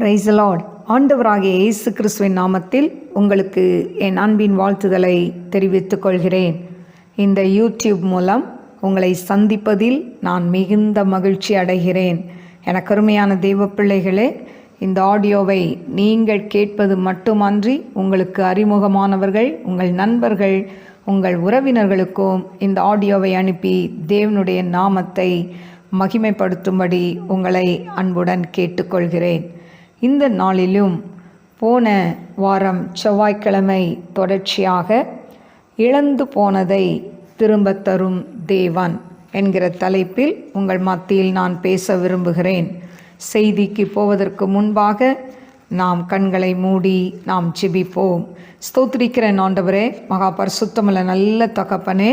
Praise the Lord. ஆண்டவராகிய இயேசு கிறிஸ்துவின் நாமத்தில் உங்களுக்கு என் அன்பின் வாழ்த்துதலை தெரிவித்துக் கொள்கிறேன். இந்த யூடியூப் மூலம் உங்களை சந்திப்பதில் நான் மிகுந்த மகிழ்ச்சி அடைகிறேன். எனக்கு அருமையான தெய்வ பிள்ளைகளே, இந்த ஆடியோவை நீங்கள் கேட்பது மட்டுமன்றி உங்களுக்கு அறிமுகமானவர்கள், உங்கள் நண்பர்கள், உங்கள் உறவினர்களுக்கும் இந்த ஆடியோவை அனுப்பி தேவனுடைய நாமத்தை மகிமைப்படுத்தும்படி உங்களை அன்புடன் கேட்டுக்கொள்கிறேன். இந்த நாளிலும் போன வாரம் செவ்வாய்க்கிழமை தொடர்ச்சியாக இழந்து போனதை திரும்ப தரும் தேவன் என்கிற தலைப்பில் உங்கள் மத்தியில் நான் பேச விரும்புகிறேன். செய்திக்கு போவதற்கு முன்பாக நாம் கண்களை மூடி நாம் ஜெபிப்போம். ஸ்தோத்திரிக்கிறேன் ஆண்டவரே, மகா பரிசுத்தமுள்ள நல்ல தகப்பனே,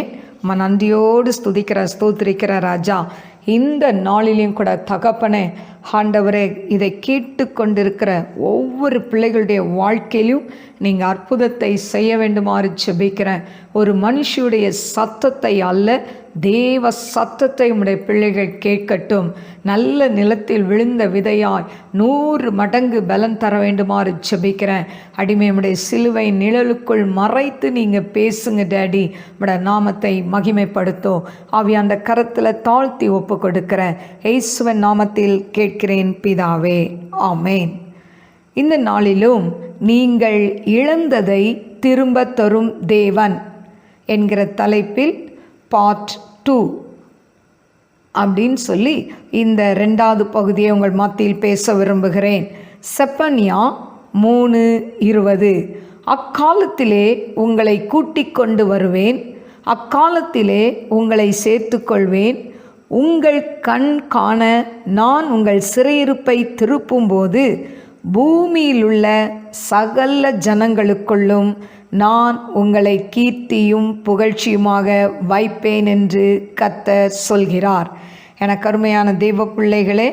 நன்றியோடு ஸ்தோத்திரிக்கிற ராஜா, இந்த நாளிலையும் கூட தகப்பனே ஆண்டவரே, இதை கேட்டு கொண்டிருக்கிற ஒவ்வொரு பிள்ளைகளுடைய வாழ்க்கையிலும் நீங்கள் அற்புதத்தை செய்ய வேண்டுமாறு ஜெபிக்கிறேன். ஒரு மனுஷியுடைய சத்தத்தை அல்ல, தேவ சத்தத்தை உடைய பிள்ளைகள் கேட்கட்டும். நல்ல நிலத்தில் விழுந்த விதையாய் 100 மடங்கு பலன் தர வேண்டுமாறு ஜெபிக்கிறேன். அடிமையுடைய சிலுவை நிழலுக்குள் மறைத்து நீங்கள் பேசுங்க டேடி, உடைய நாமத்தை மகிமைப்படுத்தும். ஆவியாண்ட கரத்தில் தாழ்த்தி ஒப்பு கொடுக்கிறேன். இயேசுவின் நாமத்தில் கேட்கிறேன் பிதாவே, ஆமேன். இந்த நாளிலும் நீங்கள் இழந்ததை திரும்ப தரும் தேவன் என்கிற தலைப்பில் பார்ட் 2 அப்படின்னு சொல்லி இந்த 2வது பகுதியை உங்கள் மத்தியில் பேச விரும்புகிறேன். செப்பனியா 3:20, அக்காலத்திலே உங்களை கூட்டிக் கொண்டு வருவேன், அக்காலத்திலே உங்களை சேர்த்துக்கொள்வேன், உங்கள் கண் காண நான் உங்கள் சிறையிருப்பை திருப்பும்போது பூமியில் உள்ள சகல ஜனங்களுக்குள்ளும் நான் உங்களை கீர்த்தியும் புகழ்ச்சியுமாக வைப்பேன் என்று கர்த்தர் சொல்கிறார். எனக்கு அருமையான தெய்வ பிள்ளைகளே,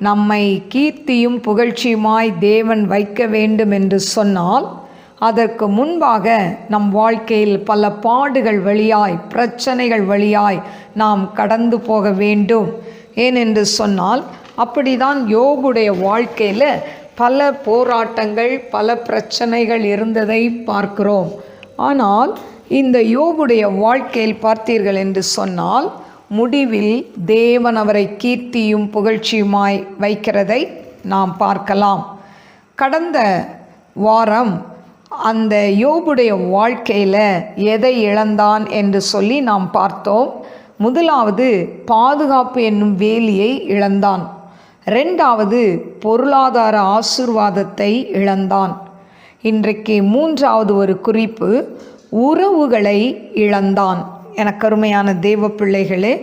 நம்மை கீர்த்தியும் புகழ்ச்சியுமாய் தேவன் வைக்க வேண்டும் என்று சொன்னால் அதற்கு முன்பாக நம் வாழ்க்கையில் பல பாடுகள் வழியாய், பிரச்சனைகள் வழியாய் நாம் கடந்து போக வேண்டும். ஏனென்று சொன்னால் அப்படிதான் யோபுடைய வாழ்க்கையில் பல போராட்டங்கள், பல பிரச்சனைகள் இருந்ததை பார்க்கிறோம். ஆனால் இந்த யோபுடைய வாழ்க்கையில் பார்த்தீர்கள் என்று சொன்னால் முடிவில் தேவன் அவரை கீர்த்தியும் புகழ்ச்சியுமாய் வைக்கிறதை நாம் பார்க்கலாம். கடந்த வாரம் அந்த யோபுடைய வாழ்க்கையில் எதை இழந்தான் என்று சொல்லி நாம் பார்த்தோம். முதலாவது பாதுகாப்பு என்னும் வேலியை இழந்தான். 2வது பொருளாதார ஆசீர்வாதத்தை இழந்தான். இன்றைக்கு 3வது ஒரு குறிப்பு, உறவுகளை இழந்தான். எனக்கு அருமையான தேவ பிள்ளைகளே,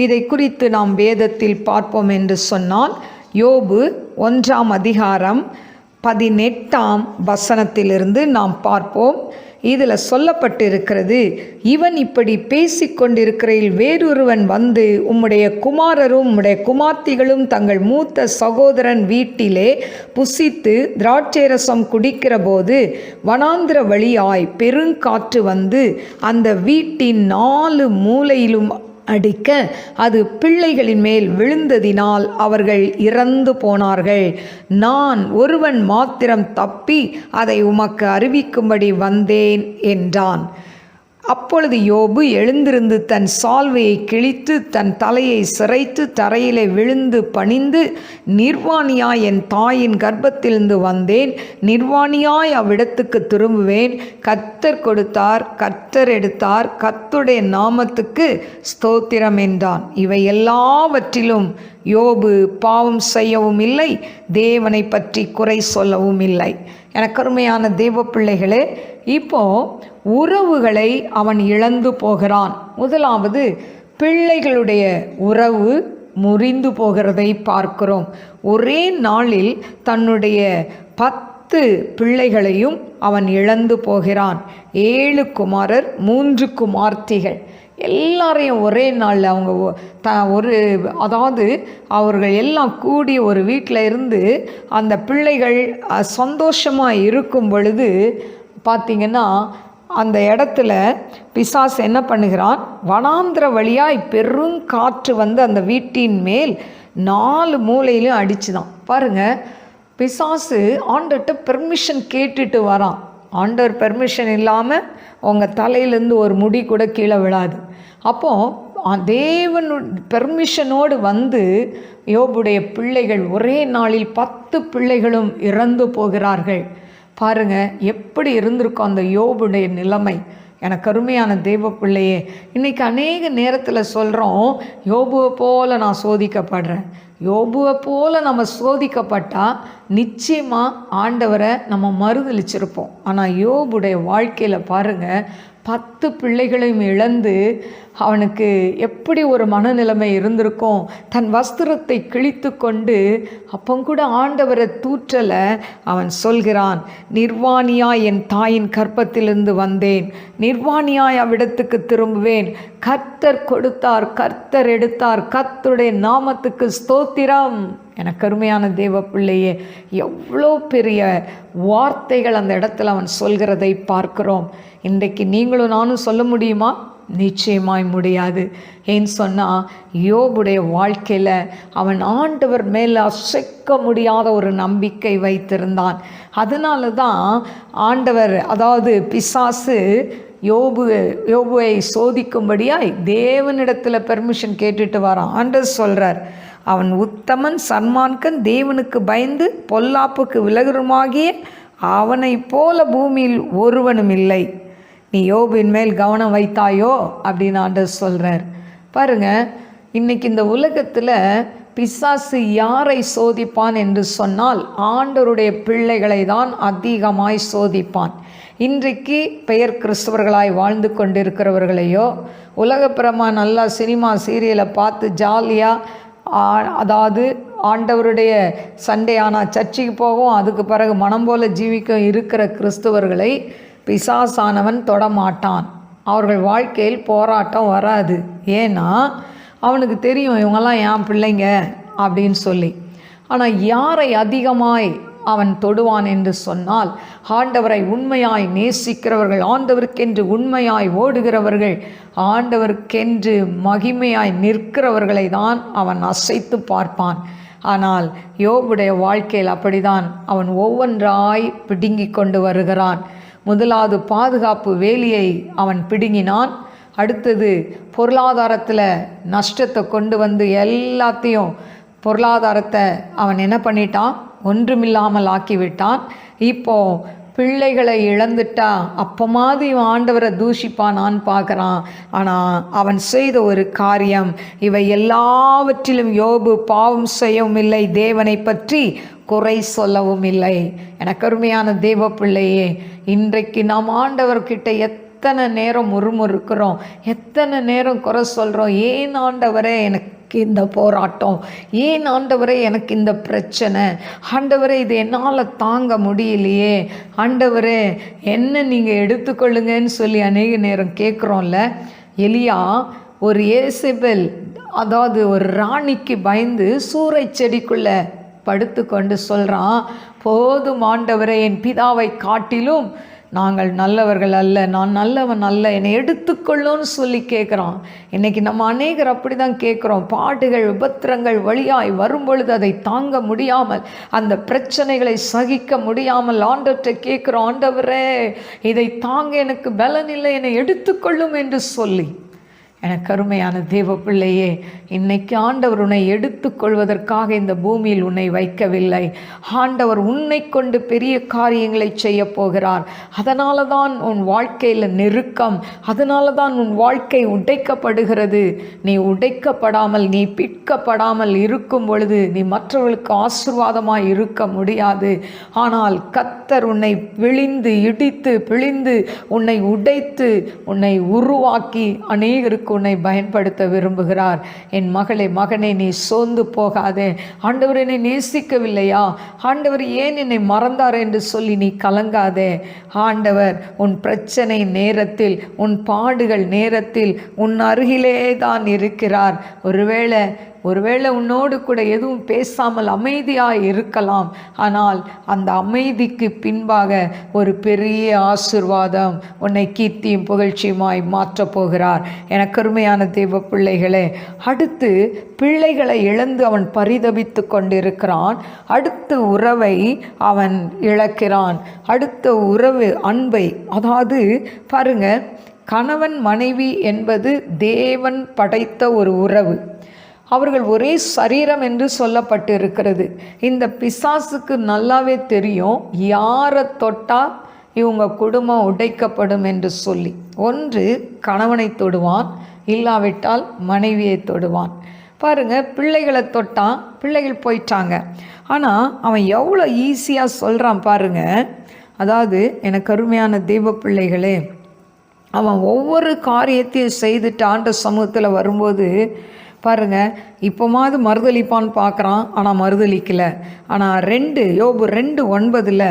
இதை குறித்து நாம் வேதத்தில் பார்ப்போம் என்று சொன்னால் யோபு 1ஆம் அதிகாரம் 18ஆம் வசனத்திலிருந்து நாம் பார்ப்போம். இதில் சொல்லப்பட்டிருக்கிறது, இவன் இப்படி பேசிக்கொண்டிருக்கையில் வேறொருவன் வந்து, உம்முடைய குமாரரும் உம்முடைய குமார்த்திகளும் தங்கள் மூத்த சகோதரன் வீட்டிலே புசித்து திராட்சைரசம் குடிக்கிற போது வனாந்திர வழியாய் பெருங்காற்று வந்து அந்த வீட்டின் 4 மூலையிலும் அடிக்க அது பிள்ளைகளின் மேல் விழுந்ததினால் அவர்கள் இறந்து போனார்கள். நான் ஒருவன் மாத்திரம் தப்பி அதை உமக்கு அறிவிக்கும்படி வந்தேன் என்றான். அப்பொழுது யோபு எழுந்திருந்து தன் சால்வையை கிழித்து தன் தலையை சிரைத்து தரையிலே விழுந்து பணிந்து, நிர்வாணியாய் என் தாயின் கர்ப்பத்திலிருந்து வந்தேன், நிர்வாணியாய் அவ்விடத்துக்கு திரும்புவேன். கர்த்தர் கொடுத்தார், கர்த்தர் எடுத்தார், கர்த்தருடைய நாமத்துக்கு ஸ்தோத்திரம் என்றான். இவை எல்லாவற்றிலும் யோபு பாவம் செய்யவும் இல்லை, தேவனை பற்றி குறை சொல்லவும் இல்லை. எனக்கு அருமையான தேவ பிள்ளைகளே, இப்போ உறவுகளை அவன் இழந்து போகிறான். முதலாவது பிள்ளைகளுடைய உறவு முறிந்து போகிறதை பார்க்கிறோம். ஒரே நாளில் தன்னுடைய 10 பிள்ளைகளையும் அவன் இழந்து போகிறான். 7 குமாரர், 3 குமார்த்திகள், எல்லாரையும் ஒரே நாளில் அவங்க அதாவது அவர்கள் எல்லாம் கூடி ஒரு வீட்டில் இருந்து அந்த பிள்ளைகள் சந்தோஷமாக இருக்கும் பொழுது பார்த்திங்கன்னா அந்த இடத்துல பிசாசு என்ன பண்ணுகிறான், வனாந்திர வழியாய் பெருங்காற்று வந்து அந்த வீட்டின் மேல் 4 மூலையிலும் அடிச்சுதான். பாருங்கள், பிசாசு ஆண்டவர்கிட்ட பெர்மிஷன் கேட்டுட்டு வரான். ஆண்டவர் பெர்மிஷன் இல்லாமல் உங்கள் தலையிலேருந்து ஒரு முடி கூட கீழே விழாது. அப்போது தேவன் பெர்மிஷனோடு வந்து யோபுடைய பிள்ளைகள் ஒரே நாளில் 10 பிள்ளைகளும் இறந்து போகிறார்கள். பாருங்கள் எப்படி இருந்திருக்கும் அந்த யோபுடைய நிலைமை. எனக்கு அருமையான தேவ பிள்ளையே, இன்றைக்கி அநேக நேரத்தில் சொல்கிறோம், யோபுவை போல் நான் சோதிக்கப்படுறேன். யோபுவை போல் நம்ம சோதிக்கப்பட்டால் நிச்சயமாக ஆண்டவரை நம்ம மறுதளிச்சிருப்போம். ஆனால் யோபுடைய வாழ்க்கையில் பாருங்கள், 10 பிள்ளைகளையும் இழந்து அவனுக்கு எப்படி ஒரு மனநிலைமை இருந்திருக்கும். தன் வஸ்திரத்தை கிழித்து கொண்டு அப்போ கூட ஆண்டவரை தூற்றலை. அவன் சொல்கிறான், நிர்வாணியாய் என் தாயின் கற்பத்திலிருந்து வந்தேன், நிர்வாணியாய் அவ்விடத்துக்கு திரும்புவேன். கர்த்தர் கொடுத்தார், கர்த்தர் எடுத்தார், கர்த்தருடைய நாமத்துக்கு ஸ்தோத்திரம். எனக்கு அருமையான தேவ பிள்ளையே, எவ்வளோ பெரிய வார்த்தைகள் அந்த இடத்துல அவன் சொல்கிறதை பார்க்கிறோம். இன்றைக்கு நீங்களும் நானும் சொல்ல முடியுமா? நிச்சயமாய் முடியாது. ஏன்னு சொன்னால், யோபுடைய வாழ்க்கையில் அவன் ஆண்டவர் மேலே அசைக்க முடியாத ஒரு நம்பிக்கை வைத்திருந்தான். அதனால தான் ஆண்டவர், அதாவது பிசாசு யோபுவை சோதிக்கும்படியாய் தேவனிடத்தில் பெர்மிஷன் கேட்டுட்டு வரான். ஆண்டவர் சொல்கிறார், அவன் உத்தமன், சன்மார்க்கன், தேவனுக்கு பயந்து பொல்லாப்புக்கு விலகுமாகிய அவனை போல பூமியில் ஒருவனும் இல்லை. நீ யோபின் மேல் கவனம் வைத்தாயோ அப்படின்னு ஆண்டவர் சொல்கிறார். பாருங்கள், இன்றைக்கி இந்த உலகத்தில் பிசாசு யாரை சோதிப்பான் என்று சொன்னால் ஆண்டவருடைய பிள்ளைகளை தான் அதிகமாய் சோதிப்பான். இன்றைக்கு பெயர் கிறிஸ்தவர்களாய் வாழ்ந்து கொண்டிருக்கிறவர்களையோ, உலகப்புறமாக நல்லா சினிமா சீரியலை பார்த்து ஜாலியாக, அதாவது ஆண்டவருடைய சண்டே ஆனால் சர்ச்சுக்கு போகும், அதுக்கு பிறகு மனம் போல ஜீவிக்க இருக்கிற கிறிஸ்தவர்களை பிசாசானவன் தொடமாட்டான். அவர்கள் வாழ்க்கையில் போராட்டம் வராது. ஏன்னா அவனுக்கு தெரியும் இவங்கெல்லாம் என் பிள்ளைங்க அப்படின்னு சொல்லி. ஆனால் யாரை அதிகமாய் அவன் தொடுவான் என்று சொன்னால், ஆண்டவரை உண்மையாய் நேசிக்கிறவர்கள், ஆண்டவருக்கென்று உண்மையாய் ஓடுகிறவர்கள், ஆண்டவருக்கென்று மகிமையாய் நிற்கிறவர்களை தான் அவன் அசைத்து பார்ப்பான். ஆனால் யோபுடைய வாழ்க்கையில் அப்படிதான். அவன் ஒவ்வொன்றாய் பிடுங்கி கொண்டு வருகிறான். முதலாவது பாதுகாப்பு வேலியை அவன் பிடுங்கினான். அடுத்தது பொருளாதாரத்தில் நஷ்டத்தை கொண்டு வந்து எல்லாத்தையும், பொருளாதாரத்தை அவன் என்ன பண்ணிட்டான், ஒன்றுமில்லாமல் ஆக்கிவிட்டான். இப்போது பிள்ளைகளை இழந்துட்டா அப்போமாவது இவன் ஆண்டவரை தூஷிப்பானான்னு பார்க்குறான். ஆனால் அவன் செய்த ஒரு காரியம், இவை எல்லாவற்றிலும் யோபு பாவம் செய்யவும் இல்லை, தேவனை பற்றி குறை சொல்லவும் இல்லை. எனக்கு அருமையான தேவ பிள்ளையே, இன்றைக்கு நாம் ஆண்டவர்கிட்ட எத்தனை நேரம் முறுமுறுக்கிறோம், எத்தனை நேரம் குறை சொல்கிறோம். ஏன் ஆண்டவரே எனக்கு இந்த போராட்டம், ஏன் ஆண்டவரே எனக்கு இந்த பிரச்சனை, ஆண்டவரே இது என்னால் தாங்க முடியலையே, ஆண்டவரே என்ன நீங்கள் எடுத்துக்கொள்ளுங்கன்னு சொல்லி அநேக நேரம் கேட்குறோம்ல. எலியா ஒரு ஏசபெல், அதாவது ஒரு ராணிக்கு பயந்து சூறை செடிக்குள்ளே படுத்து கொண்டு சொல்கிறான், போதும் ஆண்டவரே, என் பிதாவை காட்டிலும் நாங்கள் நல்லவர்கள் அல்ல, நான் நல்லவன் அல்ல, என்னை எடுத்துக்கொள்ளுன்னு சொல்லி கேட்குறான். இன்றைக்கி நம்ம அநேகர் அப்படி தான் கேட்குறோம். பாடுகள் உபத்திரங்கள் வழியாய் வரும்பொழுது அதை தாங்க முடியாமல், அந்த பிரச்சனைகளை சகிக்க முடியாமல் ஆண்டவர்கிட்ட கேட்குறோம், ஆண்டவரே இதை தாங்க எனக்கு பலன் இல்லை, என்னை எடுத்துக்கொள்ளும் என்று சொல்லி. எனக்கு அருமையான தேவ பிள்ளையே, இன்னைக்கு ஆண்டவர் உன்னை எடுத்துக்கொள்வதற்காக இந்த பூமியில் உன்னை வைக்கவில்லை. ஆண்டவர் உன்னை கொண்டு பெரிய காரியங்களை செய்ய போகிறார். அதனால தான் உன் வாழ்க்கையில் நெருக்கம், அதனால தான் உன் வாழ்க்கை உடைக்கப்படுகிறது. நீ உடைக்கப்படாமல், நீ பிற்கப்படாமல் இருக்கும் பொழுது நீ மற்றவர்களுக்கு ஆசீர்வாதமாய் இருக்க முடியாது. ஆனால் கர்த்தர் உன்னை விழிந்து இடித்து பிழிந்து உன்னை உடைத்து உன்னை உருவாக்கி அநேகருக்கு உன்னை பயன்படுத்த விரும்புகிறார். என் மகளே, மகனே, நீ சோர்ந்து போகாதே. ஆண்டவர் என்னை நேசிக்கவில்லையா, ஆண்டவர் ஏன் என்னை மறந்தார் என்று சொல்லி நீ கலங்காதே. ஆண்டவர் உன் பிரச்சனை நேரத்தில், உன் பாடுகள் நேரத்தில் உன் அருகிலே தான் இருக்கிறார். ஒருவேளை ஒருவேளை உன்னோடு கூட எதுவும் பேசாமல் அமைதியாக இருக்கலாம். ஆனால் அந்த அமைதிக்கு பின்பாக ஒரு பெரிய ஆசீர்வாதம் உன்னை கீர்த்தியும் புகழ்ச்சியுமாய் மாற்றப் போகிறார். எனக்கு அருமையான தேவ பிள்ளைகளே, அடுத்து பிள்ளைகளை இழந்து அவன் பரிதபித்து கொண்டிருக்கிறான். அடுத்த உறவை அவன் இழக்கிறான். அடுத்த உறவு அன்பை, அதாவது பாருங்க, கணவன் மனைவி என்பது தேவன் படைத்த ஒரு உறவு. அவர்கள் ஒரே சரீரம் என்று சொல்லப்பட்டு இருக்கிறது. இந்த பிசாசுக்கு நல்லாவே தெரியும் யாரை தொட்டால் இவங்க குடும்பம் உடைக்கப்படும் என்று சொல்லி. ஒன்று கணவனை தொடுவான், இல்லாவிட்டால் மனைவியை தொடுவான். பாருங்க, பிள்ளைகளை தொட்டான், பிள்ளைகள் போயிட்டாங்க. ஆனால் அவன் எவ்வளோ ஈஸியாக சொல்கிறான் பாருங்க. அதாவது எனக்கு அருமையான தெய்வ பிள்ளைகளே, அவன் ஒவ்வொரு காரியத்தையும் செய்துட்டு ஆண்ட சமூகத்தில் வரும்போது பாருங்கள், இப்போமாவது மறுதளிப்பான்னு பார்க்குறான், ஆனால் மறுதளிக்கலை. ஆனால் யோபு 2:9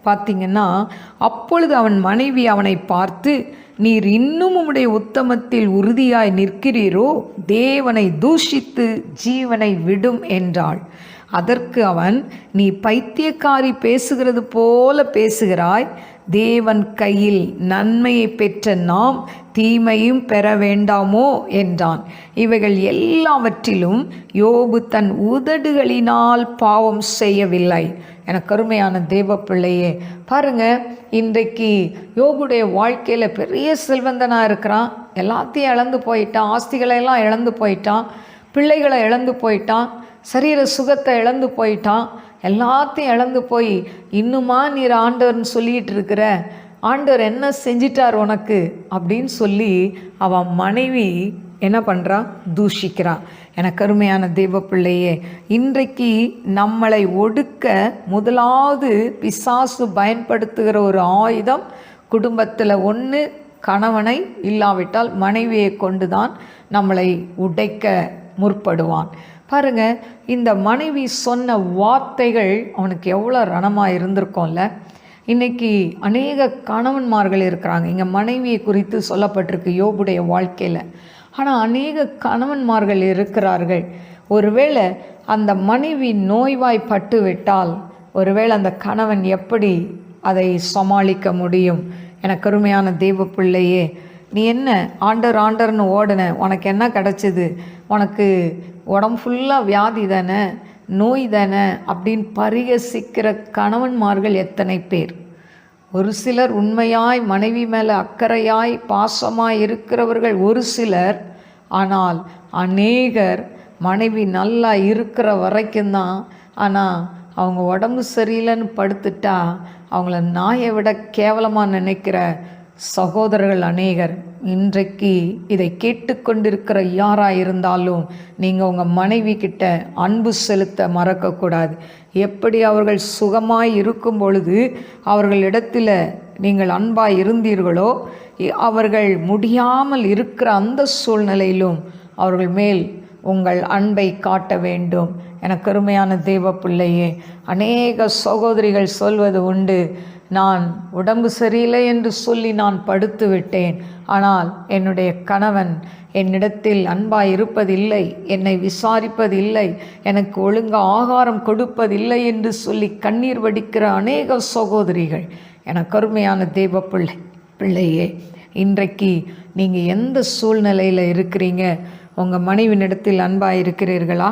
பார்த்திங்கன்னா, அப்பொழுது அவன் மனைவி அவனை பார்த்து, நீர் இன்னும் உம்முடைய உத்தமத்தில் உறுதியாய் நிற்கிறீரோ, தேவனை தூஷித்து ஜீவனை விடும் என்றாள். அதற்கு அவன், நீ பைத்தியக்காரி பேசுகிறது போல பேசுகிறாய். தேவன் கையில் நன்மையை பெற்ற நாம் தீமையும் பெற வேண்டாமோ என்றான். இவைகள் எல்லாவற்றிலும் யோபு தன் உதடுகளினால் பாவம் செய்யவில்லை. எனக்கு அருமையான தேவ பிள்ளையே, பாருங்க, இன்றைக்கு யோபுடைய வாழ்க்கையில் பெரிய செல்வந்தனாக இருக்கிறான். எல்லாத்தையும் இழந்து போயிட்டான், ஆஸ்திகளை எல்லாம் இழந்து போயிட்டான், பிள்ளைகளை இழந்து போயிட்டான், சரீர சுகத்தை இழந்து போயிட்டான். எல்லாத்தையும் இழந்து போய் இன்னுமா நீர் ஆண்டவர்னு சொல்லிகிட்டு இருக்கிற, ஆண்டவர் என்ன செஞ்சிட்டார் உனக்கு அப்படின்னு சொல்லி அவன் மனைவி என்ன பண்ணுறா, தூஷிக்கிறான். எனக்கு அருமையான தெய்வ பிள்ளையே, இன்றைக்கு நம்மளை ஒடுக்க முதலாவது பிசாசு பயன்படுத்துகிற ஒரு ஆயுதம் குடும்பத்தில் ஒன்று கணவனை, இல்லாவிட்டால் மனைவியை கொண்டு தான் நம்மளை உடைக்க முற்படுவான். பாருங்க, இந்த மனைவி சொன்ன வார்த்தைகள் அவனுக்கு எவ்வளோ ரணமாக இருந்திருக்கோம்ல. இன்றைக்கி அநேக கணவன்மார்கள் இருக்கிறாங்க. இங்கே மனைவியை குறித்து சொல்லப்பட்டிருக்கு யோபுடைய வாழ்க்கையில். ஆனால் அநேக கணவன்மார்கள் இருக்கிறார்கள். ஒருவேளை அந்த மனைவி நோய்வாய்ப்பட்டு விட்டால் ஒருவேளை அந்த கணவன் எப்படி அதை சமாளிக்க முடியும்? எனக்கு அருமையான தெய்வ பிள்ளையே, நீ என்ன ஆண்டர்னு ஓடுன, உனக்கு என்ன கிடச்சிது? உனக்கு உடம்பு ஃபுல்லாக வியாதி தானே, நோய் தானே அப்படின்னு பரிகசிக்கிற கணவன்மார்கள் எத்தனை பேர்? ஒரு சிலர் உண்மையாய் மனைவி மேலே அக்கறையாய் பாசமாய் இருக்கிறவர்கள் ஒரு சிலர். ஆனால் அநேகர் மனைவி நல்லா இருக்கிற வரைக்கும் தான், ஆனால் அவங்க உடம்பு சரியில்லைன்னு படுத்துட்டா அவங்கள நாயை விட கேவலமாக நினைக்கிற சகோதரர்கள் அநேகர். இன்றைக்கு இதை கேட்டுக்கொண்டிருக்கிற யாராக இருந்தாலும் நீங்கள் உங்கள் மனைவி கிட்ட அன்பு செலுத்த மறக்கக்கூடாது. எப்படி அவர்கள் சுகமாய் இருக்கும் பொழுது அவர்களிடத்தில் நீங்கள் அன்பாய் இருந்தீர்களோ, அவர்கள் முடியாமல் இருக்கிற அந்த சூழ்நிலையிலும் அவர்கள் மேல் உங்கள் அன்பை காட்ட வேண்டும். எனக்கு அருமையான தெய்வ பிள்ளையே, அநேக சகோதரிகள் சொல்வது உண்டு, நான் உடம்பு சரியில்லை என்று சொல்லி நான் படுத்து விட்டேன், ஆனால் என்னுடைய கணவன் என்னிடத்தில் அன்பாய் இருப்பதில்லை, என்னை விசாரிப்பதில்லை, எனக்கு ஒழுங்காக ஆகாரம் கொடுப்பதில்லை என்று சொல்லி கண்ணீர் வடிக்கிற அநேக சகோதரிகள். எனக்கு அருமையான தெய்வ பிள்ளையே, இன்றைக்கு நீங்கள் எந்த சூழ்நிலையில் இருக்கிறீங்க? உங்கள் மனைவினிடத்தில் அன்பாக இருக்கிறீர்களா?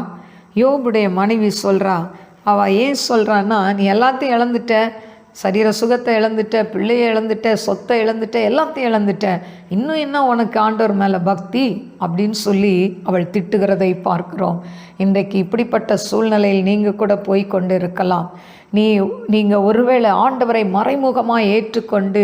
யோபுடைய மனைவி சொல்கிறா. அவள் ஏன் சொல்கிறான்னா, நீ எல்லாத்தையும் இழந்துட்ட, சரீர சுகத்தை இழந்துட்ட, பிள்ளையை இழந்துட்ட, சொத்தை இழந்துட்ட, எல்லாத்தையும் இழந்துட்ட, இன்னும் என்ன உனக்கு ஆண்டவர் மேலே பக்தி அப்படின்னு சொல்லி அவள் திட்டுகிறதை பார்க்கிறோம். இன்றைக்கு இப்படிப்பட்ட சூழ்நிலையில் நீங்கள் கூட போய் கொண்டு இருக்கலாம். நீங்கள் ஒருவேளை ஆண்டவரை மறைமுகமாய் ஏற்றுக்கொண்டு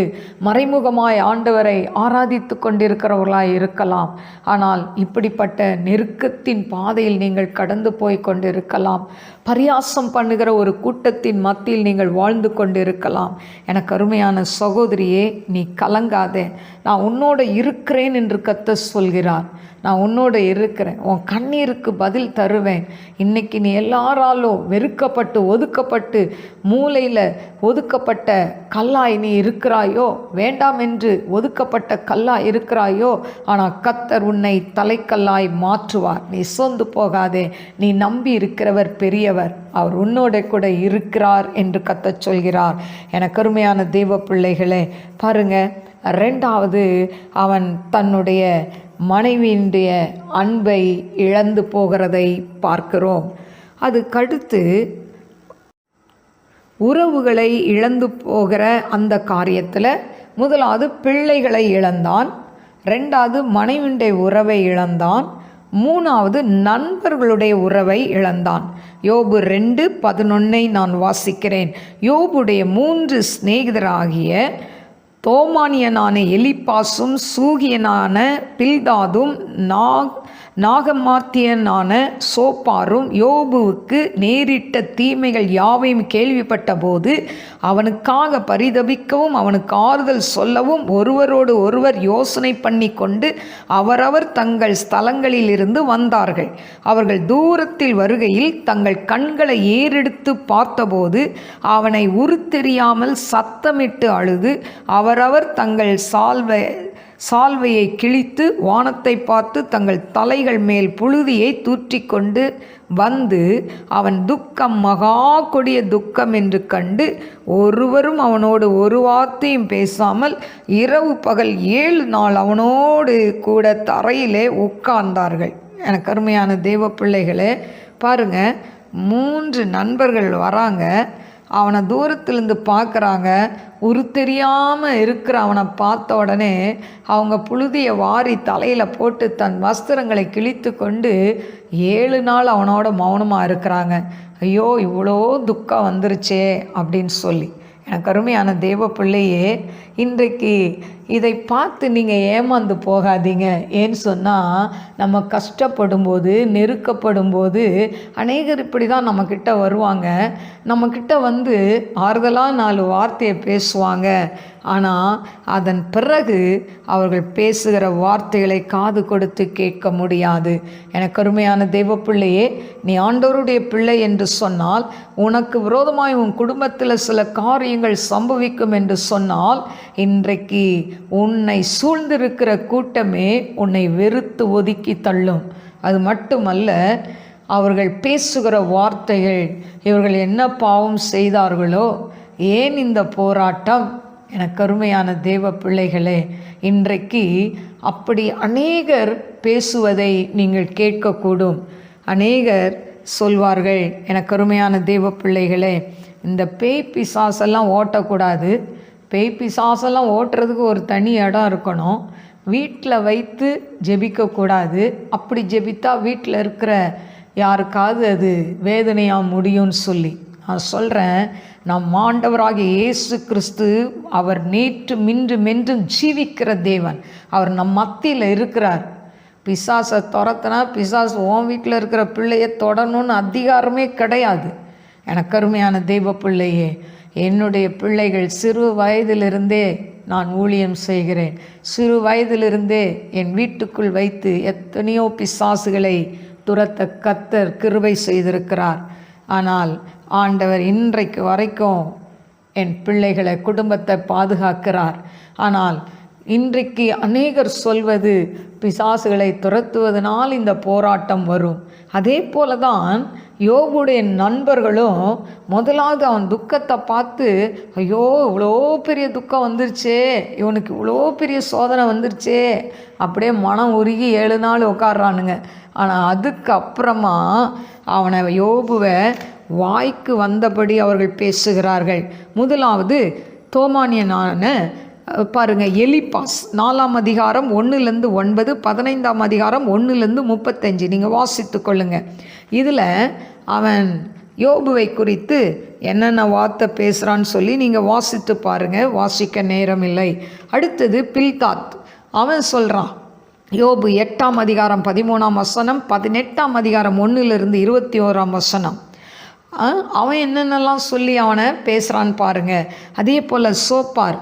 மறைமுகமாய் ஆண்டவரை ஆராதித்து கொண்டிருக்கிறவர்களாய் இருக்கலாம். ஆனால் இப்படிப்பட்ட நெருக்கத்தின் பாதையில் நீங்கள் கடந்து போய் கொண்டிருக்கலாம். பரியாசம் பண்ணுகிற ஒரு கூட்டத்தின் மத்தியில் நீங்கள் வாழ்ந்து கொண்டிருக்கலாம். எனக்கு அருமையான சகோதரியே, நீ கலங்காதே. நான் உன்னோட இருக்கிறேன் என்று கர்த்தர் சொல்கிறார். நான் உன்னோட இருக்கிறேன், உன் கண்ணீருக்கு பதில் தருவேன். இன்னைக்கு நீ எல்லாராலும் வெறுக்கப்பட்டு ஒதுக்கப்பட்டு மூலையில் ஒதுக்கப்பட்ட கல்லாய் நீ இருக்கிறாயோ, வேண்டாம் என்று ஒதுக்கப்பட்ட கல்லாய் இருக்கிறாயோ, ஆனால் கர்த்தர் உன்னை தலைக்கல்லாய் மாற்றுவார். நீ சோர்ந்து போகாதே, நீ நம்பி இருக்கிறவர் பெரியவர், அவர் உன்னோட கூட இருக்கிறார் என்று கர்த்தர் சொல்கிறார். எனக்கு அருமையான தேவ பிள்ளைகளே, பாருங்க, ரெண்டாவது அவன் தன்னுடைய மனைவியினுடைய அன்பை இழந்து போகிறதை பார்க்கிறோம். அதுக்கடுத்து உறவுகளை இழந்து போகிற அந்த காரியத்தில் முதலாவது பிள்ளைகளை இழந்தான், ரெண்டாவது மனைவியுடைய உறவை இழந்தான், மூணாவது நண்பர்களுடைய உறவை இழந்தான். யோபு 2:11 நான் வாசிக்கிறேன். யோபுடைய 3 சிநேகிதராகிய தோமானியனான எலிப்பாசும் சூகியனான பில்தாதும் நாகமாத்தியனான சோப்பாரும் யோபுவுக்கு நேரிட்ட தீமைகள் யாவையும் கேள்விப்பட்ட போது அவனுக்காக பரிதபிக்கவும் அவனுக்கு ஆறுதல் சொல்லவும் ஒருவரோடு ஒருவர் யோசனை பண்ணி கொண்டு அவரவர் தங்கள் ஸ்தலங்களில் இருந்து வந்தார்கள். அவர்கள் தூரத்தில் வருகையில் தங்கள் கண்களை ஏறெடுத்து பார்த்தபோது அவனை உருத்தெரியாமல் சத்தமிட்டு அழுது அவரவர் தங்கள் சால்வையை கிழித்து வானத்தை பார்த்து தங்கள் தலைகள் மேல் புழுதியை தூற்றிக்கொண்டு வந்து அவன் துக்கம் மகா கொடிய துக்கம் என்று கண்டு ஒருவரும் அவனோடு ஒரு வார்த்தையும் பேசாமல் இரவு பகல் 7 நாள் அவனோடு கூட தரையிலே உட்கார்ந்தார்கள். எனக்கு அருமையான தேவ பிள்ளைகளே, பாருங்க, 3 நண்பர்கள் வராங்க, அவனை தூரத்திலிருந்து பார்க்குறாங்க. தெரியாமல் இருக்கிற அவனை பார்த்த உடனே அவங்க புழுதியை வாரி தலையில் போட்டு தன் வஸ்திரங்களை கிழித்து கொண்டு 7 நாள் அவனோட மௌனமாக இருக்கிறாங்க. ஐயோ, இவ்வளோ துக்கம் வந்துருச்சே அப்படின்னு சொல்லி. எனக்கு அருமையான தேவ பிள்ளையே, இன்றைக்கு இதை பார்த்து நீங்கள் ஏமாந்து போகாதீங்க. ஏன்னு சொன்னால், நம்ம கஷ்டப்படும் போது நெருக்கப்படும் போது அநேகர் இப்படி தான் நம்மக்கிட்ட வருவாங்க. நம்மக்கிட்ட வந்து ஆறுதலாக 4 வார்த்தையை பேசுவாங்க. ஆனால் அதன் பிறகு அவர்கள் பேசுகிற வார்த்தைகளை காது கொடுத்து கேட்க முடியாது. எனக்கு அருமையான தெய்வ பிள்ளையே, நீ ஆண்டவருடைய பிள்ளை என்று சொன்னால், உனக்கு விரோதமாய் உன் குடும்பத்தில் சில காரியங்கள் சம்பவிக்கும் என்று சொன்னால், இன்றைக்கு உன்னை சூழ்ந்திருக்கிற கூட்டமே உன்னை வெறுத்து ஒதுக்கி தள்ளும். அது மட்டுமல்ல, அவர்கள் பேசுகிற வார்த்தைகள், இவர்கள் என்ன பாவம் செய்தார்களோ, ஏன் இந்த போராட்டம்? எனக்கு அருமையான தேவ பிள்ளைகளே, இன்றைக்கு அப்படி அநேகர் பேசுவதை நீங்கள் கேட்கக்கூடும். அநேகர் சொல்வார்கள், எனக்கு அருமையான தேவ பிள்ளைகளே, இந்த பேய் பிசாசெல்லாம் ஓட்டக்கூடாது. பேய் பிசாசெல்லாம் ஓட்டுறதுக்கு ஒரு தனி இடம் இருக்கணும். வீட்டில் வைத்து ஜெபிக்கக்கூடாது. அப்படி ஜெபித்தா வீட்டில் இருக்கிற யாருக்காவது அது வேதனையாக முடியும்னு சொல்லி நான் சொல்கிறேன். நம் ஆண்டவராகிய இயேசு கிறிஸ்து அவர் நேற்று மென்றும் ஜீவிக்கிற தேவன். அவர் நம் மத்தியில் இருக்கிறார். பிசாசை துரத்தினா பிசாசு உன் வீட்டில் இருக்கிற பிள்ளையை தொடணும்னு அதிகாரமே கிடையாது. எனக்கு அருமையான தெய்வ பிள்ளையே, என்னுடைய பிள்ளைகள் சிறு வயதிலிருந்தே நான் ஊழியம் செய்கிறேன். சிறு வயதிலிருந்தே என் வீட்டுக்குள் வைத்து எத்தனையோ பிசாசுகளை துரத்த கர்த்தர் கிருபை செய்திருக்கிறார். ஆனால் ஆண்டவர் இன்றைக்கு வரைக்கும் என் பிள்ளைகளை, குடும்பத்தை பாதுகாக்கிறார். ஆனால் இன்றைக்கு அநேகர் சொல்வது, பிசாசுகளை துரத்துவதனால் இந்த போராட்டம் வரும். அதே போல தான் யோபுடைய நண்பர்களும் முதலாவது அவன் துக்கத்தை பார்த்து, ஐயோ இவ்வளோ பெரிய துக்கம் வந்துருச்சே, இவனுக்கு இவ்வளோ பெரிய சோதனை வந்துருச்சே, அப்படியே மனம் உருகி 7 நாள் உட்கார்றானுங்க. ஆனால் அதுக்கப்புறமா அவனை யோபுவை வாய்க்கு வந்தபடி அவர்கள் பேசுகிறார்கள். முதலாவது தோமானியனான பாருங்கள், எலிப்பாஸ் 4ஆம் அதிகாரம் 1-9, 15ஆம் அதிகாரம் 1-35 நீங்கள் வாசித்து கொள்ளுங்கள். இதில் அவன் யோபுவை குறித்து என்னென்ன வார்த்தை பேசுகிறான்னு சொல்லி நீங்கள் வாசித்து பாருங்கள், வாசிக்க நேரம் இல்லை. அடுத்தது பில்தாத், அவன் சொல்கிறான். யோபு 8ஆம் அதிகாரம் 13ஆம் வசனம், 18ஆம் அதிகாரம் 1-21ஆம் வசனம். அவன் என்னென்னலாம் சொல்லி அவனை பேசுகிறான்னு பாருங்கள். அதே போல் சோப்பார்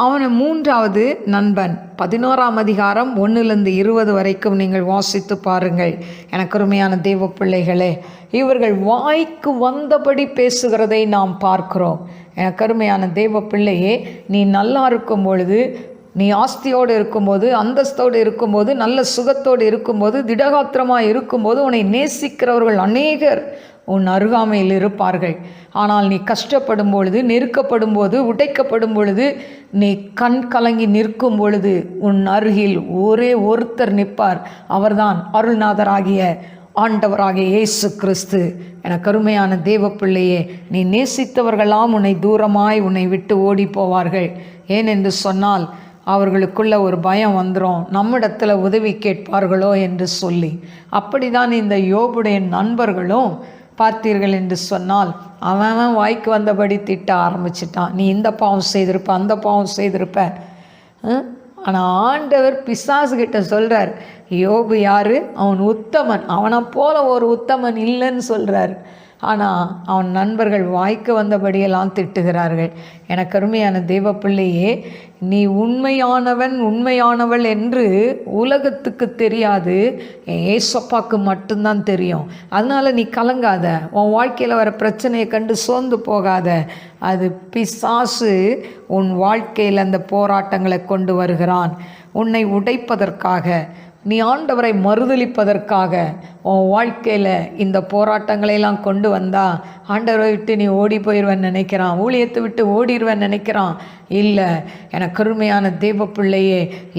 அவனை 3வது நண்பன் 11ஆம் அதிகாரம் 1-20 வரைக்கும் நீங்கள் வாசித்து பாருங்கள். எனக்கு அருமையான தேவ பிள்ளைகளே, இவர்கள் வாய்க்கு வந்தபடி பேசுகிறதை நாம் பார்க்கிறோம். எனக்கு அருமையான தேவ பிள்ளையே, நீ நல்லா இருக்கும் பொழுது, நீ ஆஸ்தியோடு இருக்கும்போது, அந்தஸ்தோடு இருக்கும்போது, நல்ல சுகத்தோடு இருக்கும்போது, திடகாத்திரமாக இருக்கும்போது உன்னை நேசிக்கிறவர்கள் அநேகர் உன் அருகாமையில் இருப்பார்கள். ஆனால் நீ கஷ்டப்படும் பொழுது, நெருக்கப்படும் போது, உடைக்கப்படும் பொழுது, நீ கண் கலங்கி நிற்கும் பொழுது உன் அருகில் ஒரே ஒருத்தர் நிற்பார். அவர்தான் அருள்நாதராகிய ஆண்டவராகிய இயேசு கிறிஸ்து. எனக்கு அருமையான தேவ பிள்ளையே, நீ நேசித்தவர்களாம் உன்னை தூரமாய் உன்னை விட்டு ஓடி போவார்கள். ஏனென்று சொன்னால் அவர்களுக்குள்ள ஒரு பயம் வந்துடும், நம்மிடத்தில் உதவி கேட்பார்களோ என்று சொல்லி. அப்படிதான் இந்த யோபுடைய நண்பர்களும் பார்த்தீர்கள் என்று சொன்னால் அவன் வாய்க்கு வந்தபடி திட்ட ஆரம்பிச்சிட்டான். நீ இந்த பாவம் செய்திருப்ப, அந்த பாவம் செய்திருப்ப. ஆனால் ஆண்டவர் பிசாசுகிட்ட சொல்கிறார், யோபு யார்? அவன் உத்தமன், அவனை போல ஒரு உத்தமன் இல்லைன்னு சொல்கிறார். ஆனால் அவன் நண்பர்கள் வாய்க்கு வந்தபடியெல்லாம் திட்டுகிறார்கள். எனக்கு அருமையான தேவ பிள்ளையே, நீ உண்மையானவள் என்று உலகத்துக்கு தெரியாது, ஏசப்பாக்கு மட்டும்தான் தெரியும். அதனால் நீ கலங்காத, உன் வாழ்க்கையில் வர பிரச்சனையை கண்டு சோர்ந்து போகாத. அது பிசாசு உன் வாழ்க்கையில் அந்த போராட்டங்களை கொண்டு வருகிறான், உன்னை உடைப்பதற்காக, நீ ஆண்டவரை மறுதலிப்பதற்காக உன் வாழ்க்கையில் இந்த போராட்டங்களையெல்லாம் கொண்டு வந்தால் ஆண்டவரை விட்டு நீ ஓடி போயிடுவேன்னு நினைக்கிறான், ஊழியத்தை விட்டு ஓடிடுவேன்னு நினைக்கிறான். இல்லை, எனக்கு அருமையான தேவ பிள்ளையே,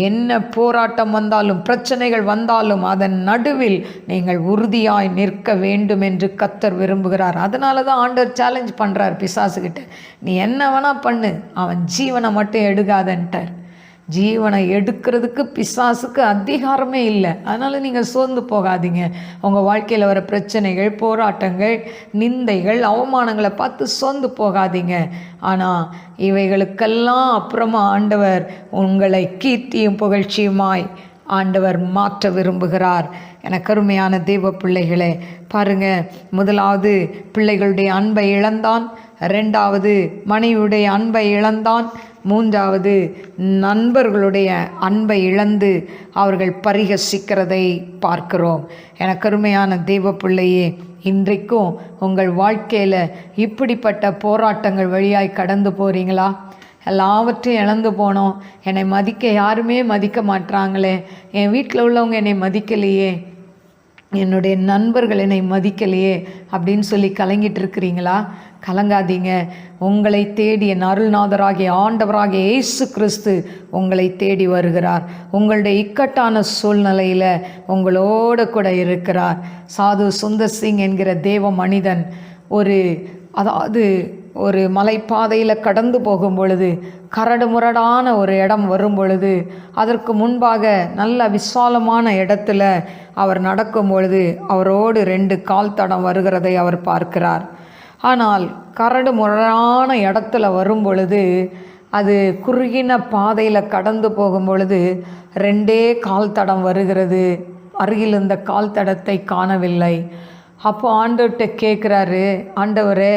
என்ன போராட்டம் வந்தாலும், பிரச்சனைகள் வந்தாலும் அதன் நடுவில் நீங்கள் உறுதியாய் நிற்க வேண்டும் என்று கர்த்தர் விரும்புகிறார். அதனால தான் ஆண்டவர் சேலஞ்ச் பண்ணுறார் பிசாசுகிட்ட, நீ என்ன வேணால் பண்ணு, அவன் ஜீவனை மட்டும் எடுக்காதன்ட்டார். ஜீவனை எடுக்கிறதுக்கு பிசாசுக்கு அதிகாரமே இல்லை. அதனால் நீங்கள் சோர்ந்து போகாதீங்க. உங்கள் வாழ்க்கையில் வர பிரச்சனைகள், போராட்டங்கள், நிந்தைகள், அவமானங்களை பார்த்து சோர்ந்து போகாதீங்க. ஆனால் இவைகளுக்கெல்லாம் அப்புறமா ஆண்டவர் உங்களை கீர்த்தியும் புகழ்ச்சியுமாய் ஆண்டவர் மாற்ற விரும்புகிறார். எனக்கு அருமையான தேவ பிள்ளைகளே, பாருங்கள், முதலாவது பிள்ளைகளுடைய அன்பை இழந்தான், 2வது மனைவியுடைய அன்பை இழந்தான், 3வது நண்பர்களுடைய அன்பை இழந்து அவர்கள் பரிகசிக்கிறதை பார்க்கிறோம். எனக்கு அருமையான தேவ பிள்ளையே, இன்றைக்கும் உங்கள் வாழ்க்கையில் இப்படிப்பட்ட போராட்டங்கள் வழியாய் கடந்து போகிறீங்களா? எல்லாவற்றையும் இழந்து போனோம், என்னை மதிக்க யாருமே மதிக்க மாட்டாங்களே, என் வீட்டில் உள்ளவங்க என்னை மதிக்கலையே, என்னுடைய நண்பர்கள் என்னை மதிக்கலையே அப்படின்னு சொல்லி கலங்கிட்டு இருக்கிறீங்களா? கலங்காதீங்க. உங்களை தேடி என் அருள்நாதராகிய ஆண்டவராகிய இயேசு கிறிஸ்து உங்களை தேடி வருகிறார். உங்களுடைய இக்கட்டான சூழ்நிலையில் உங்களோடு கூட இருக்கிறார். சாது சுந்தர் சிங் என்கிற தேவ மனிதன் ஒரு மலைப்பாதையில் கடந்து போகும் பொழுது, கரடு முரடான ஒரு இடம் வரும் பொழுது, அதற்கு முன்பாக நல்ல விசாலமான இடத்துல அவர் நடக்கும் பொழுது அவரோடு 2 கால் தடம் வருகிறதை அவர் பார்க்கிறார். ஆனால் கரடு முரடான இடத்துல வரும் பொழுது, அது குறுகின பாதையில் கடந்து போகும் பொழுது 2 கால் தடம் வருகிறது. அருகில் இருந்த கால் தடத்தை காணவில்லை. அப்போ ஆண்டவர்கிட்ட கேட்குறாரு, ஆண்டவரே,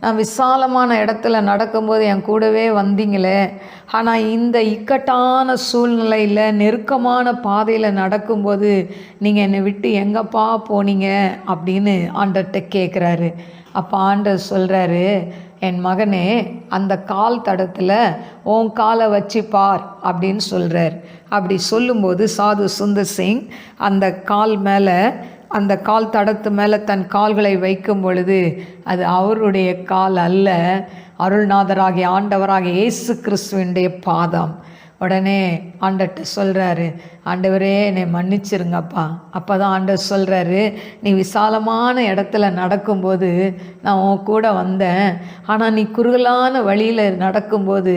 நான் விசாலமான இடத்துல நடக்கும்போது என் கூடவே வந்தீங்களே, ஆனால் இந்த இக்கட்டான சூழ்நிலையில் நெருக்கமான பாதையில் நடக்கும்போது நீங்கள் என்னை விட்டு எங்கப்பா போனீங்க அப்படின்னு ஆண்டவர்கிட்ட கேட்குறாரு. அப்போ ஆண்டவர் சொல்கிறாரு, என் மகனே, அந்த கால் தடத்தில் உன் காலை வச்சு பார் அப்படின்னு சொல்கிறார். அப்படி சொல்லும்போது சாது சுந்தர் சிங் அந்த கால் தடத்து மேலே தன் கால்களை வைக்கும் பொழுது அது அவருடைய கால் அல்ல, அருள்நாதராகிய ஆண்டவராகிய இயேசு கிறிஸ்துவினுடைய பாதம். உடனே ஆண்டவர்கிட்ட சொல்கிறாரு, ஆண்டவரே என்னை மன்னிச்சிருங்கப்பா. அப்போ தான் ஆண்டவர் சொல்கிறாரு, நீ விசாலமான இடத்துல நடக்கும்போது நான் உன் கூட வந்தேன், ஆனால் நீ குறுகலான வழியில் நடக்கும்போது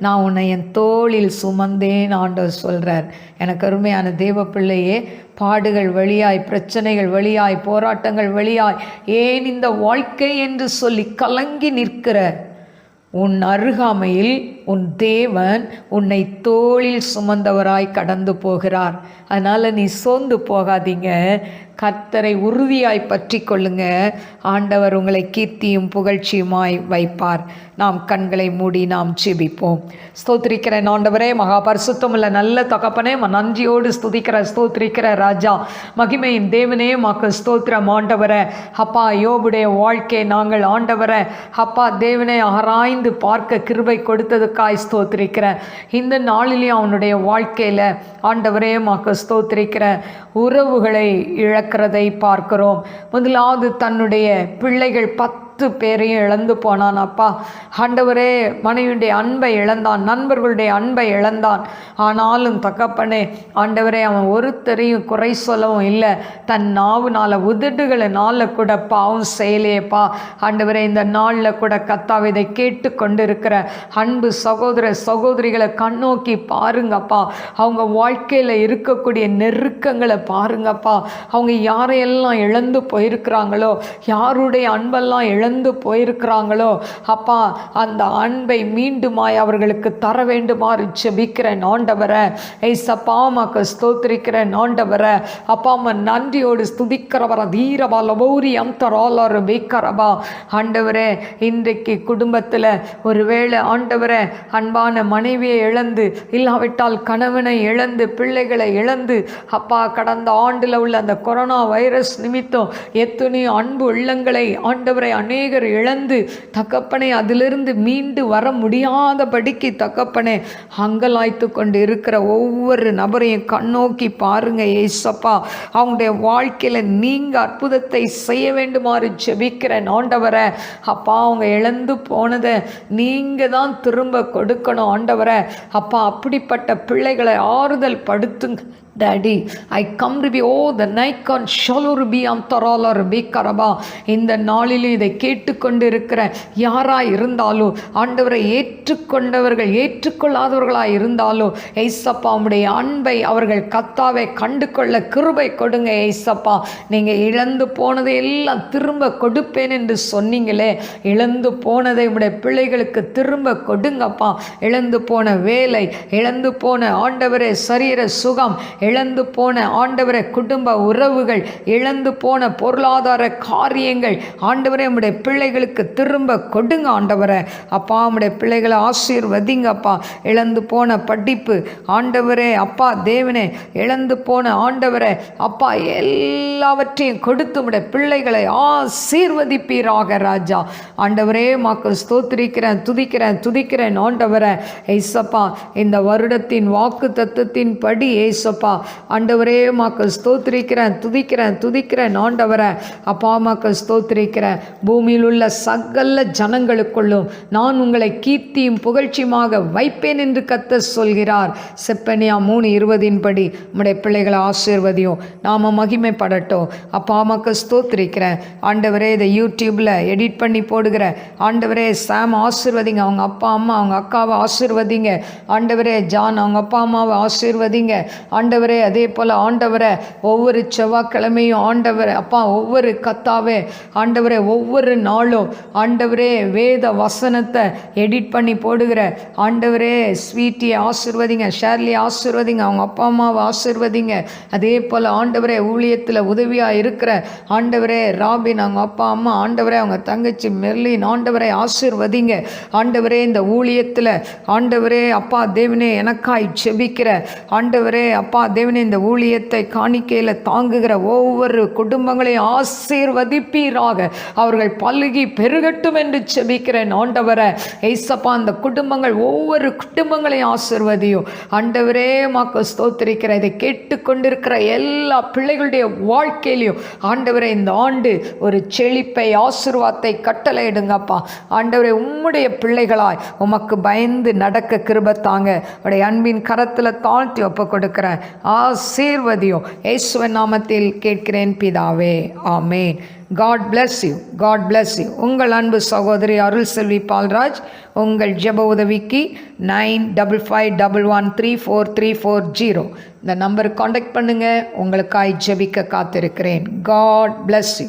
நான் உன்னை என் தோளில் சுமந்தேன் ஆண்டவர் சொல்கிறார். எனக்கு அருமையான தேவ பிள்ளையே, பாடுகள் வழியாய், பிரச்சனைகள் வழியாய், போராட்டங்கள் வழியாய், ஏன் இந்த வாழ்க்கை என்று சொல்லி கலங்கி நிற்கிற உன் அருகாமையில் உன் தேவன் உன்னை தோளில் சுமந்தவராய் கடந்து போகிறார். அதனால் நீ சோர்ந்து போகாதீங்க, கர்த்தரை உறுதியாய் பற்றி கொள்ளுங்க. ஆண்டவர் உங்களை கீர்த்தியும் புகழ்ச்சியுமாய் வைப்பார். நாம் கண்களை மூடி நாம் ஜெபிப்போம். ஸ்தோத்திரிக்கிறேன் ஆண்டவரே, மகா பரிசுத்தமுள்ள நல்ல தகப்பனே, நன்றியோடு ஸ்தோத்திரிக்கிற ராஜா, மகிமையின் தேவனே, மாக்கு ஸ்தோத்திரம் ஆண்டவரே. அப்பா, யோபுடைய வாழ்க்கையை நாங்கள் ஆண்டவரே அப்பா தேவனை ஆராய்ந்து பார்க்க கிருபை கொடுத்ததுக்காய் ஸ்தோத்திரிக்கிறேன். இந்த நாளிலேயும் அவனுடைய வாழ்க்கையில் ஆண்டவரே மாக்கு ஸ்தோத்திரிக்கிற உறவுகளை இழக்கிறதை பார்க்கிறோம். முதலாவது தன்னுடைய பிள்ளைகள் 10 பேரையும் இழந்து போனான். அப்பா ஆண்டவரே, மனைவியுடைய அன்பை இழந்தான், நண்பர்களுடைய அன்பை இழந்தான். ஆனாலும் தகப்பனே ஆண்டவரே, அவன் ஒருத்தரையும் குறை சொல்லவும் இல்லை. தன் நாவுனால உதடுகளினால கூட பாவம் செய்யலையேப்பா. ஆண்டவரே, இந்த நாளில் கூட கர்த்தாவே இதை கேட்டு கொண்டிருக்கிற அன்பு சகோதர சகோதரிகளை கண்ணோக்கி பாருங்கப்பா. அவங்க வாழ்க்கையில் இருக்கக்கூடிய நெருக்கங்களை பாருங்கப்பா. அவங்க யாரையெல்லாம் இழந்து போயிருக்கிறாங்களோ, யாருடைய அன்பெல்லாம் இழந்து போயிருக்கிறாங்களோ அப்பா, அந்த அன்பை மீண்டுமாய் அவர்களுக்கு தர வேண்டுமாறு ஜெபிக்கிறேன் ஆண்டவரே. ஏசப்பா, உமக்கு ஸ்தோத்திரிக்கிறேன் ஆண்டவரே. அப்பா, அம்மா நன்றியோடு ஸ்துதிக்கிறவர தீரபா லபௌரி அம்தராலர் பேக்கரபா. ஆண்டவரே, இன்றைக்கு குடும்பத்தில் ஒருவேளை ஆண்டவரே அன்பான மனைவியை இழந்து, இல்லாவிட்டால் கணவனை இழந்து, பிள்ளைகளை இழந்து, அப்பா கடந்த ஆண்டில் உள்ள அந்த கொரோனா வைரஸ் நிமித்தம் எத்தனையோ அன்பு உள்ளங்களை ஆண்டவரை அநேகர் இழந்து தகப்பனே அதிலிருந்து மீண்டு வர முடியாதபடிக்கு தகப்பனே அங்கலாய்த்து கொண்டு இருக்கிற ஒவ்வொரு நபரையும் கண்ணோக்கி பாருங்க ஏசப்பா. அவங்களுடைய வாழ்க்கையில் நீங்க அற்புதத்தை செய்ய வேண்டுமாறு ஜெபிக்கிறேன் ஆண்டவரே. அப்பா, அவங்க இழந்து போனதை நீங்க தான் திரும்ப கொடுக்கணும் ஆண்டவரே. அப்பா, அப்படிப்பட்ட பிள்ளைகளை ஆறுதல் படுத்துங்க Daddy. I come to be the Nikon Shalur be Amtaralar Bekaraba. இந்த நாளிலும் இதை கேட்டுக்கொண்டு இருக்கிற யாராய் இருந்தாலோ, ஆண்டவரை ஏற்றுக்கொண்டவர்கள் ஏற்றுக்கொள்ளாதவர்களாய் இருந்தாலோ, ஏசப்பா உம்முடைய அன்பை அவர்கள் கர்த்தாவை கண்டு கொள்ள கிருபை கொடுங்க ஏசப்பா. நீங்கள் இழந்து போனதை எல்லாம் திரும்ப கொடுப்பேன் என்று சொன்னீங்களே, இழந்து போனதை உம்முடைய பிள்ளைகளுக்கு திரும்ப கொடுங்கப்பா. இழந்து போன வேலை, இழந்து போன ஆண்டவரே சரீர சுகம், இழந்து போன ஆண்டவரே குடும்ப உறவுகள், இழந்து போன பொருளாதார காரியங்கள் ஆண்டவரே உம்முடைய பிள்ளைகளுக்கு திரும்ப கொடுங்க ஆண்டவரே. அப்பா, உம்முடைய பிள்ளைகளை ஆசீர்வதிங்கப்பா. இழந்து போன படிப்பு ஆண்டவரே அப்பா தேவனே, இழந்து போன ஆண்டவரே அப்பா எல்லாவற்றையும் கொடுத்து உம்முடைய பிள்ளைகளை ஆசீர்வதிப்பீராக ராஜா. ஆண்டவரே மாக்கு ஸ்தோத்திரிக்கிறேன், துதிக்கிறேன் ஆண்டவரே. ஏசப்பா, இந்த வருடத்தின் வாக்கு தத்துவத்தின் படி ஏசப்பா ஆண்டவரே மாக்கு ஸ்தோத்திரிக்கிறேன், துதிக்கிறேன் ஆண்டவரே. அப்பா, மாக்கு ஸ்தோத்திரிக்கிறேன். பூமியில் உள்ள சகல ஜனங்களுக்குள்ளும் நான் உங்களை கீர்த்தியும் புகழ்ச்சியுமாக வைப்பேன் என்று கர்த்தர் சொல்கிறார். செப்பனியா 3:20 படி உம்முடைய பிள்ளைகளை ஆசீர்வதியும், நாம மகிமைப்படட்டும். அப்பா, மாக்கு ஸ்தோத்திரிக்கிறேன் ஆண்டவரே. இதை யூடியூப்பில் எடிட் பண்ணி போடுகிற ஆண்டவரே சாம் ஆசீர்வதிங்க, அவங்க அப்பா அம்மா அவங்க அக்காவை ஆசீர்வதிங்க ஆண்டவரே. ஜான் அவங்க அப்பா அம்மாவை ஆசீர்வதிங்க ஆண்டவரே. அதே போல் ஆண்டவரை ஒவ்வொரு செவ்வாய்க்கிழமையும் ஆண்டவரை அப்பா ஒவ்வொரு கத்தாவே ஆண்டவரை ஒவ்வொரு நாளும் ஆண்டவரே வேத வசனத்தை எடிட் பண்ணி போடுகிற ஆண்டவரே ஸ்வீட்டியை ஆசீர்வதிங்க, ஷேர்லி ஆசீர்வதிங்க, அவங்க அப்பா அம்மாவை ஆசீர்வதிங்க. அதே போல் ஆண்டவரே ஊழியத்தில் உதவியாக இருக்கிற ஆண்டவரே ராபின் அவங்க அப்பா அம்மா ஆண்டவரே அவங்க தங்கச்சி மெர்லின் ஆண்டவரை ஆசீர்வதிங்க ஆண்டவரே. இந்த ஊழியத்தில் ஆண்டவரே அப்பா தேவனே எனக்காய் ஜெபிக்கிற ஆண்டவரே அப்பா தேவனே இந்த ஊழியத்தை காணிக்கையில் தாங்குகிற ஒவ்வொரு குடும்பங்களையும் ஆசீர்வதிப்பீராக. அவர்கள் பல்கி பெருகட்டும் என்று ஜெபிக்கிறேன் ஆண்டவரே. ஏசப்பா, அந்த குடும்பங்கள் ஒவ்வொரு குடும்பங்களையும் ஆசீர்வதியும் ஆண்டவரே. மாக்கு ஸ்தோத்திரிக்கிற இதை கேட்டுக்கொண்டிருக்கிற எல்லா பிள்ளைகளுடைய வாழ்க்கையிலையும் ஆண்டவரே இந்த ஆண்டு ஒரு செழிப்பை ஆசீர்வாதத்தை கட்டளையிடுங்கப்பா ஆண்டவரே. உம்முடைய பிள்ளைகளாய் உமக்கு பயந்து நடக்க கிருபை தாங்க. உடைய அன்பின் கரத்தில் தாழ்த்தி ஒப்பு கொடுக்கிறேன். ஆசீர்வதியும் இயேசுவின் நாமத்தில் கேட்கிறேன் பிதாவே, ஆமேன். God bless you, God bless you. உங்கள் அன்பு சகோதரி அருள் செல்வி பால்ராஜ். உங்கள் ஜெப உதவிக்கு 9551134340 இந்த நம்பருக்கு காண்டாக்ட் பண்ணுங்கள். உங்களுக்காய் ஜெபிக்க காத்திருக்கிறேன். God bless you.